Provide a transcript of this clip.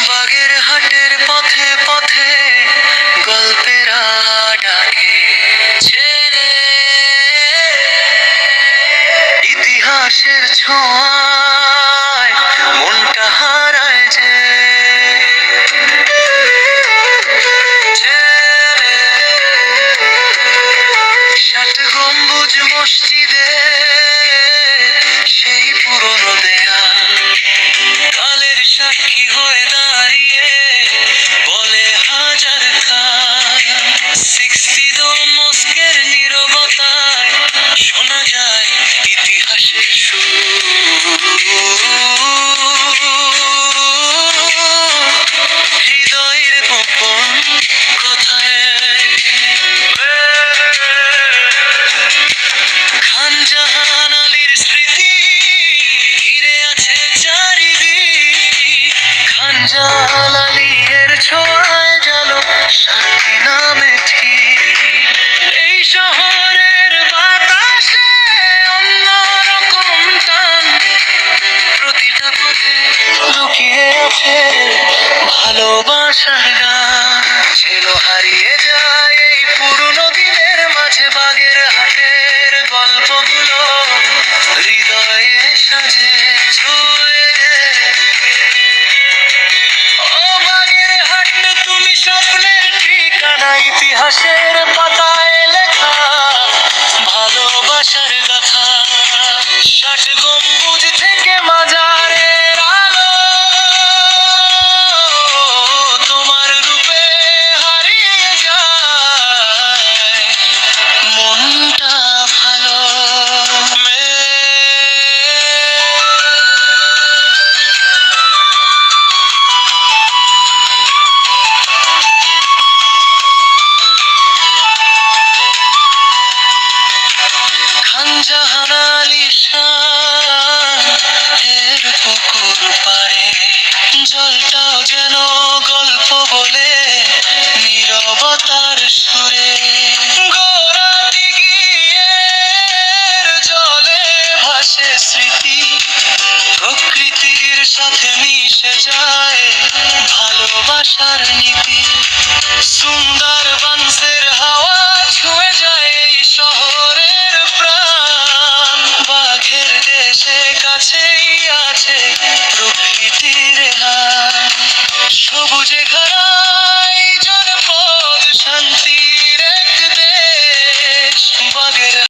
বাগেরহাটের পথে পথে গল্পেরা ডাকে ছেলে, ইতিহাসের ছোঁয়ায় মনটা হারায় যে ছেলে। ষাট গম্বুজ মসজিদে সেই পুরনো দেয়াল কালের সাক্ষী হয়ে দাঁড়িয়ে বলে হাজার খান। 60 মস্কের নীরবতায় শোনা যায় ইতিহাসের সুর, হৃদয়ের গোপন কথায়। খান জাহান আলীর স্মৃতি ঘিরে আছে চারিদিক, খান জাহান আলীর ছোঁয়ায় জালো শান্তি নামে ঠিক। এই শহরের বাতাসে অন্যরকম টান, প্রতিটা পথে লুকিয়ে আছে ভালোবাসার গান। ছিল হারিয়ে যায় এই পুরনো দিনের মাঝে, বাগেরহাটের গল্পগুলো হৃদয়ে সাজে ছুঁয়ে দে। ও বাগেরহাট তুমি স্বপ্নের ঠিকানা, ইতিহাসের পাতায় লেখা ভালোবাসার গাথা। 60 গম্বুজ থেকে মাজারের আলো তোমার রূপে হারিয়ে যায় মনটা ভালো। খান জাহান আলী শাহ এর পুকুর পাড়ে জলটাও যেন গল্প বলে নীরবতার সুরে। গোরা দিঘির জলে ভাসে স্মৃতি, প্রকৃতির সাথে মিশে যায় ভালোবাসার নীতি। সুন্দর বংশের হাওয়া ছুঁয়ে যায় এই শহরের প্রাণ, বাঘের দেশে কাছেই আছে প্রকৃতির হাত। সবুজে ঘেরাই জনপদ শান্তির এক দেশ বাগের